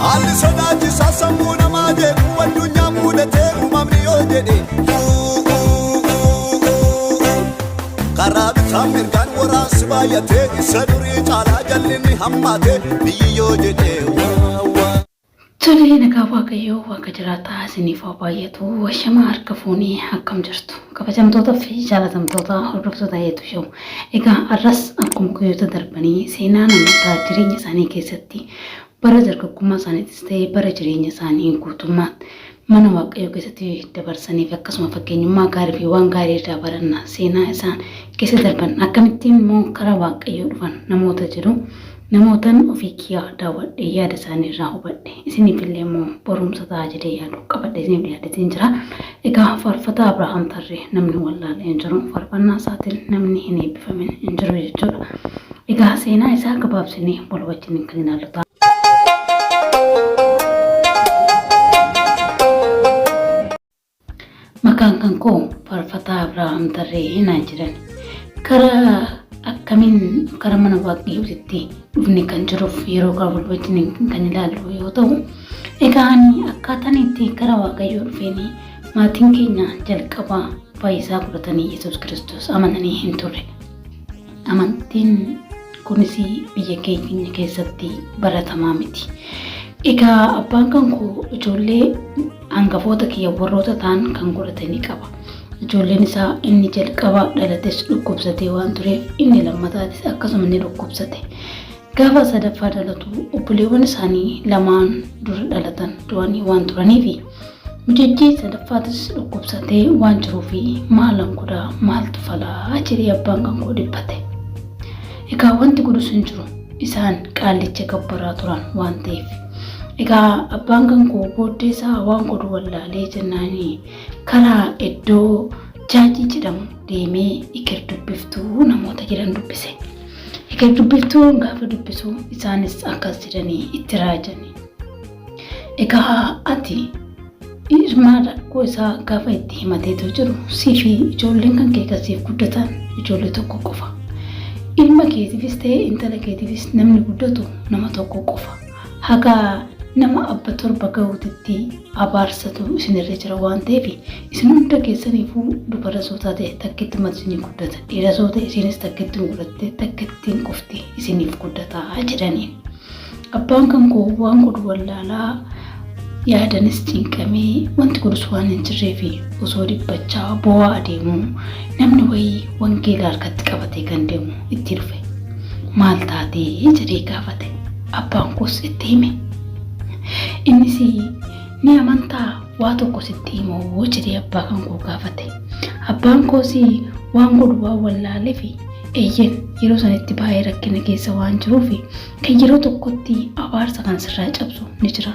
Ali sodaati sasamuna maje kuwadunya mudate umamni odede Karabi tamirgan waran sibayate saduri cala jallini hammate biyo jede Tole nagaa waaqayyoo waaqa jiraataa isiniif haa baay'atu washama harka fuunii akkam jirtu kabajamtoota fi jaalatamtoota hordoftoota heetu shoo egaa arras akkuma guyyoota darbanii seenaa namootaa jireenya isaanii keessatti bara dargaggummaa isaaniitis ta'ee bara jireenya isaanii guutummaatti mana waaqayyoo keessatti dabarsaniif akkasuma fakkeenyummaa gaarii fi waan gaarii irraa baranna seenaa isaan keessa darban akkamittiin immoo karaa waaqayyoo dhufan namoota jiru namootan ofii kiyyaa daawwadhee yaada isaanii irraa hubadhe isiniif illee immoo barumsa ta'a jedhee yaadu qabadhe isiniif yaadatiin jira. Egaa faarfataa Abrahaam Tarree namni wallaalee hin jiru faarfannaa isaatiin namni hin eebbifamin hin jiru jechuudha. Egaa seenaa isaa gabaabsinee wal wajjin kan ilaallu. Maqaan kan koo faarfataa Abrahaam Tarree naan jedhan karaa akkamiin karaa mana waaqayyootti dhufne kan jiruuf yeroo wal wajjin kan ilaallu yoo ta'u egaa ani akkaataan itti karaa waaqayyoo dhufeeni maatiin keenya jalqabaa fayyisaa godhatanii Yesuus Kiristoos amananii hin turre. Amantiin kunis biyya keenya keessatti baratamaa miti. Egaa abbaan kan koo ijoollee hangafoota kiyya warroota ta'an kan godhatanii qaba. Ijoolleen isaa inni jalqaba dhalates dhukkubsatee waan tureef inni lammataatis akkasuma inni dhukkubsate. Gaafa sadaffaa dhalatu obboleewwan isaanii lamaan dura dhalatan du'anii waan turaniifi mucajjii sadaffaatis dhukkubsatee waan jiruufi maalan godhaa maaltu falaa jedhee abbaan kan koo dhiphate. Egaa wanti godhus hin jiru isaan qaallicha gabbaraa turan waan ta'eef. Egaa abbaan kan koo booddee isaa waan godhu wallaalee jennaanii karaa iddoo jaajii jedhamu deemee eker dubbiftuu namoota jedhan dubbise. Eker dubbiftuun gaafa dubbisu isaanis akkas jedhanii itti raajanii. Egaa ati irmaa rakkoo isaa gaafa itti himateetu jiru siifi ijoolleen kan kee kasiif guddatan ijoollee tokko qofa. Ilma keetiifis ta'ee intala keetiifis namni guddatu nama tokko qofa. Haga nama abba torba ga'uutitti abaarsatu isinirra jira waan ta'eef isin hunda keessaniifuu dubara soo taate takkitti masinii guddata dhiira soo ta'e isinis takkitti guddatte takkittiin qofti isiniif guddataa jedhaniin. Abbaan kan koo waan godhu wallaalaa yaadanis cinqamee wanti godhus waan hin jirreefi osoo dhibbachaa bo'aa adeemuu namni wayii wangeela harkatti qabatee kan deemu itti dhufe. Maal taatee jedhee gaafate. Abbaan koos itti hime. Innis ni amantaa waa tokko sitti himoo jedhee abbaa kan koo gaafate. Abbaan koos waan godhu waan wallaaleefi eeyyen yeroo sanitti baay'ee rakkina keessa waan jiruufi kan yeroo tokkotti abaarsa kan sirraa cabsu ni jira.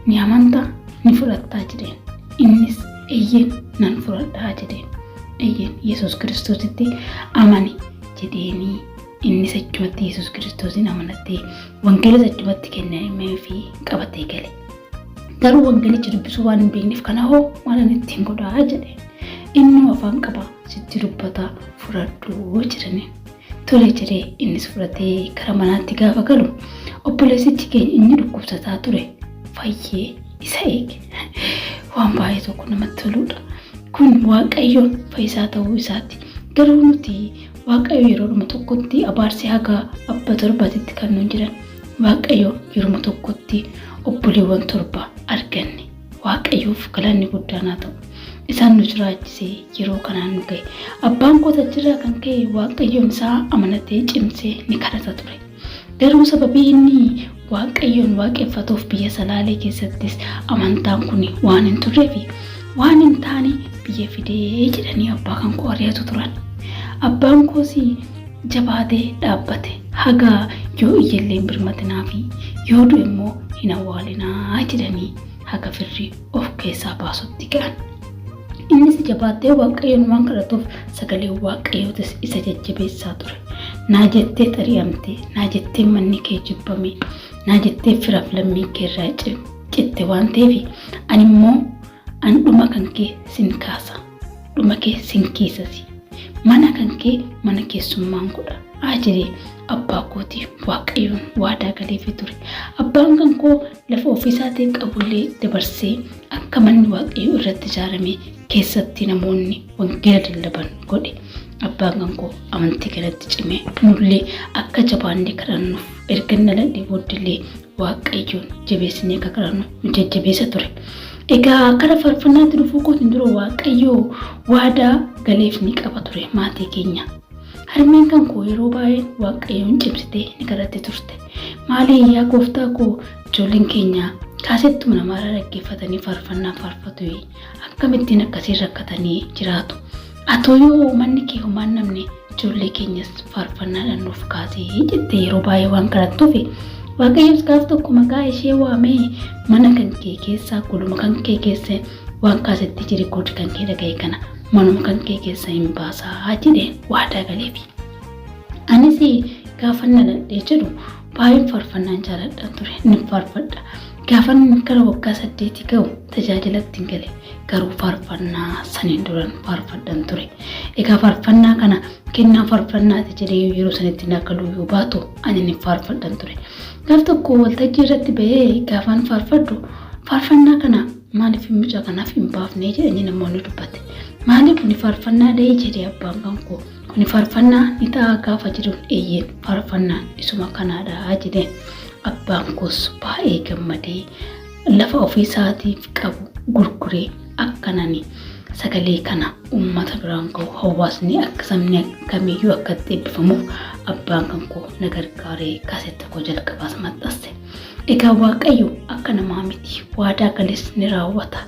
Ni amantaa ni fudhattaa jedheen. Innis eeyyen nan fudhadhaa jedheen. Eeyyen Yesuus Kiristoositti amani jedheenii innis achumatti Yesuus Kiristoosin amanattee wangeela achumatti kennamee fi qabatee gale. Garuu wangeelicha dubbisuu waan hin beekneef kana hoo waan ittiin godhaa jedheen. Inni afaan qaba sitti dubbata fudhadhuu jedhaniin. Tole jedhee innis fudhatee karaa manaatti gaafa galu obboleessichi keenya inni dhukkubsataa ture fayyee isa eege. Waan baay'ee tokko namatti toludha. Kun waaqayyoon fayyisaa ta'uu isaati. Garuu nuti waaqayyo yeroo tokkotti abaarsi haga abba torbaatitti kan nuun jiran waaqayyo yeroo tokkotti obboleewwan torba arganne waaqayyoof galanni guddaan haa ta'u. Isaan nu jiraachisee yeroo kanaan nu ga'e. Abbaan koo tajjirraa kan ka'e waaqayyoon isaa amanatee cimsee ni kadhata ture. Garuu sababii inni waaqayyoon waaqeffatuuf biyya salaalee keessattis amantaan kun waan hin turreefi waan hin taane biyya fidee jedhanii abbaa kan koo ari'atu turan. Abbaan koos jabaatee dhaabbate haga yoo iyyellee birmatinaa fi yoo du'e immoo hin awwaalinaa jedhanii haga firri of keessaa baasutti ga'an. Innis jabaatee waaqayyoon waan kadhatuuf sagalee waaqayyootis isa jajjabeessaa ture. Naa jettee xari'amte, naa jettee manni kee jibbame, naa jettee firaaf lammii kee irraa citte waan ta'eef ani immoo an dhuma kan kee sin kaasa, dhuma kee sin kiisasi. Mana kan kee mana keessummaan godha. Jedhee abbaa kootii waaqayyoon waadaa galeefii ture. Abbaan kan koo lafa ofiisaatii qabullee dabarsee akka manni waaqayyoo irratti ijaarame keessatti namoonni wangeela lallaban godhe. Abbaan kan koo amantii kanatti cimee nullee akka jabaannee kadhannuuf erga naladhee booddillee waaqayyoon jabeessinee akka kadhannu nu jajjabeessa ture. Egaa kana faarfannaatti dhufuu kootiin dura waaqayyoo waadaa galeef ni qaba ture maatii keenya. Harmeen kan koo yeroo baay'ee waaqayyoon cimsitee ni kadhatte turte. Maali yaa gooftaa koo ijoolleen keenya kaasettuma namaarraa dhaggeeffatanii faarfannaa faarfatu akkamittiin akkasiin rakkatanii jiraatu. Atoo yoo manni kee homaan namne ijoollee keenyas faarfannaadhaan nuuf kaasee jettee yeroo baay'ee waan kadhattuuf waaqayyoos gaaf tokko maqaa ishee waamee mana kan kee keessaa guluma kan kee keessa waan kaasetti jiri koodi kan kee dhaga'e kana manuma kan kee keessa hin baasaa jedhee waadaa galeefi. Anis gaafa naladhee jedhu baay'een faarfannaan jaaladhaan ture ni faarfadha. Gaafa gara waggaa 8 ga'u tajaajilatti hin gale garuu faarfannaa saniin duran faarfadhaan ture. Egaa faarfannaa kana kennaa faarfannaati jedhee yeroo sanitti naqaluu yoo baatu ani ni faarfadhaan ture. Gaaf tokko waltajjii irratti ba'ee gaafaan faarfadhu faarfannaa kana maaliif mucaa kanaaf hin baafnee jedhanii namoonni dubbate. Maaliif kuni faarfannaa dha'ee jedhee abbaan kan koo kuni faarfannaa ni ta'a gaafa jedhuun eeyyeen faarfannaan isuma kanaadha jedheen. Abbaan koos baay'ee gammadee lafa ofiisaatiif qabu gurguree akkanani sagalee kana uummata biraan ga'u hawaasni akka sabni kamiyyuu akka itti eebbifamuuf abbaan kan koo na gargaaree kaasetta koo jalqabaas maxxanse. Egaa waaqayyo akka namaa miti waadaa galees ni raawwata.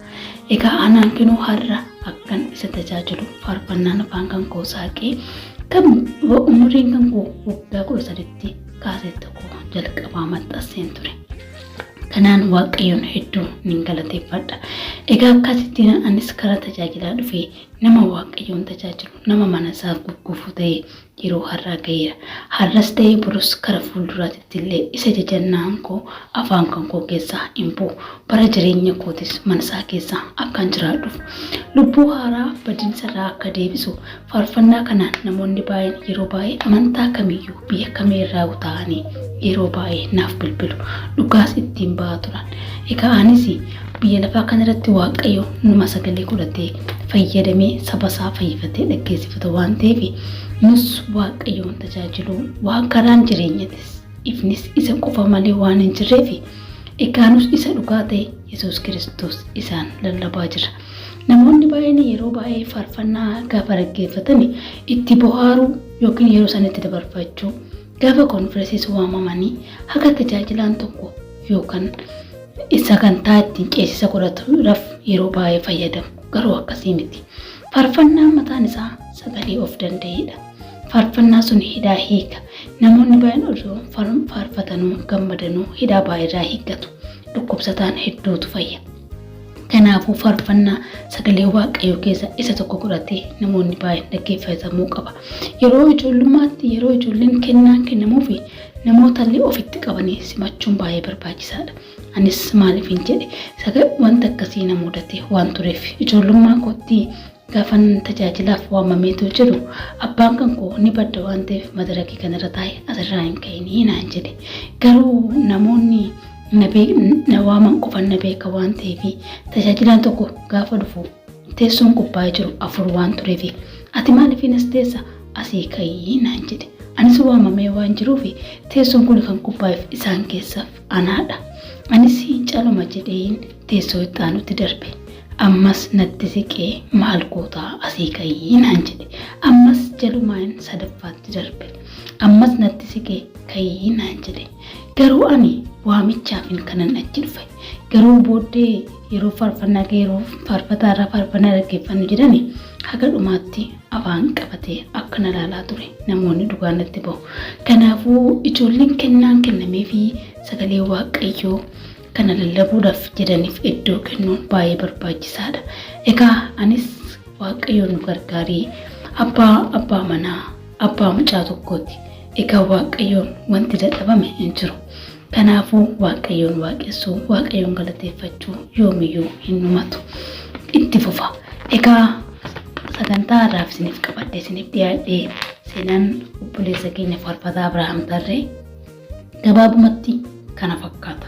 Egaa anaan kenuu har'a akkan isa tajaajilu faarfannaan afaan kan koo saaqee kan umuriin kan koo waggaa 13tti kaasetta koo jalqabaa maxxanseen ture. Kanaan waaqayyoon hedduu nin galateeffadha. Egaa akkasittiin anis karaa tajaajilaa dhufee nama waaqayyoon tajaajilu nama mana isaa gugguufu ta'ee yeroo har'aa ga'eera. Har'as ta'ee burus karaa fuulduraatti illee isa jajannaan koo afaan kan koo keessaa hin bu'u. Bara jireenya kootis mana isaa keessaa akkan jiraadhuuf lubbuu haaraa badiinsarraa akka deebisu faarfannaa kanaan namoonni baay'een yeroo baay'ee amantaa kamiyyuu biyya kamiirraa ta'anii yeroo baay'ee naaf bilbilu dhugaas ittiin ba'aa turan. Egaa anis biyya lafaa kanarratti waaqayyo numa sagalee godhatee fayyadamee saba isaa fayyifatee dhaggeessifata waan ta'eef nus waaqayyoon tajaajilu waan karaan jireenyatis ifnis isa qofa malee waan hin jirreef egaa nus isa dhugaa ta'e Yesuus Kiristoos isaan lallabaa jira. Namoonni baay'een yeroo baay'ee faarfannaa gaafa dhaggeeffatan itti bohaaruu yookiin yeroo sanitti dabarfachuu gaafa konferensiis waamamanii haga tajaajilaan tokko yookaan isa kan taa'atti ceesisa godhatuudhaaf yeroo baay'ee fayyadamu. Garuu akkasii miti. Faarfannaan mataan isaa sagalee of danda'edha. Faarfannaa sun hidhaa hiika. Namoonni baay'een osoo faarfatanuu gammadanuu hidhaa baay'eerraa hiikkatu. Dhukkubsataan hedduutu fayya. Kanaafuu faarfannaa sagalee waaqayyoo keessa isa tokko godhatee namoonni baay'een dhaggeeffatamuu qaba. Yeroo ijoollummaatti yeroo ijoolleen kennaan kennamuufi namoota illee ofitti qabanii simachuun baay'ee barbaachisaadha. Anis maaliifin jedhe wanta akkasii na mudate waan tureef ijoollummaa kootti gaafan tajaajilaaf waamameetu jiru abbaan kan koo ni badda waan ta'eef madarakii kanarra taa'ee asirraa hin ka'inii naan jedhe. Garuu namoonni na waaman qofan na beeka waan ta'eef tajaajilaan tokko gaafa dhufu teessoon gubbaa jiru 4 waan tureef ati maaliifin as teessa asii ka'ii naan jedhe. Anis waamamee waan jiruuf teessoon kun kan gubbaa'eef isaan keessaaf anaadha. Anis caluma jedheen teessoo itti aanutti darbe. Ammas natti siqee maal gootaa asii ka'ii naan jedhe. Ammas jalumaan sadaffaatti darbe. Ammas natti siqee ka'ii naan jedhe. Garuu ani waamichaafin kanan achi dhufe. Garuu booddee yeroo faarfannaa yeroo faarfataarraa faarfannaa dhaggeeffannu jedhani haga dhumaatti afaan qabatee akka na laalaa ture namoonni dhugaanatti bahu. Kanaafuu ijoolleen kennaan kennamee fi sagalee waaqayyoo kana lallabuudhaaf jedhaniif iddoo kennuun baay'ee barbaachisaadha. Egaa anis waaqayyoon nu gargaaree abbaa manaa abbaa mucaa tokkooti. Egaa waaqayyoon wanti dadhabame hin jiru. Kanaafuu waaqayyoon waaqessuu waaqayyoon galateeffachuu yoomiyyuu hin dhumatu itti fufa. Egaa sagantaa har'aaf isiniif qabadhee isiniif dhiyaadhee seenaan obboleessa keenya Faarfataa Abrahaam Tarree gabaabumatti kana fakkaata.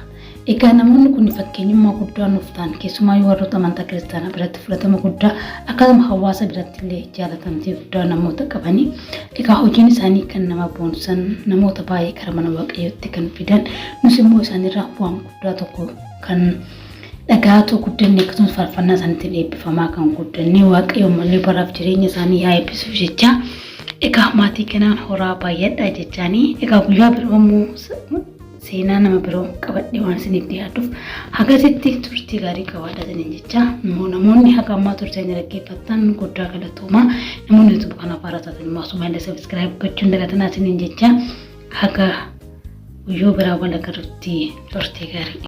Egaa namoonni kun fakkeenyummaa guddaa nuuf ta'an keessumaa warroota amantaa kiristaanaa biratti fudhatama guddaa akkasuma hawaasa biratti illee jaalatamtii guddaa namoota qabanii egaa hojiin isaanii kan nama boonsan namoota baay'ee gara mana waaqayyootti kan fidan nus immoo isaanirraa bu'aan guddaa tokko kan dhagaatu guddanne akkasumas faarfannaa isaaniitiin eebbifamaa kan guddanne waaqayyo malee baraaf jireenya isaanii haa eebbisuuf jecha egaa maatii kanaan horaa baay'eedha jechaanii egaa guyyaa biroo seenaa nama biroo qabadhee waan isiniif dhiyaaduuf hagasitti turtii gaarii qabaadhaa jenneen jecha namoonni haga ammaa turtii dhaggeeffattan guddaa galatoomaa namoonni YouTube kana baaraatan immoo asuma illee subscribe gochuun dagatanaa isiniin jecha haga guyyoo biraa wal agarruutti turtii gaarii.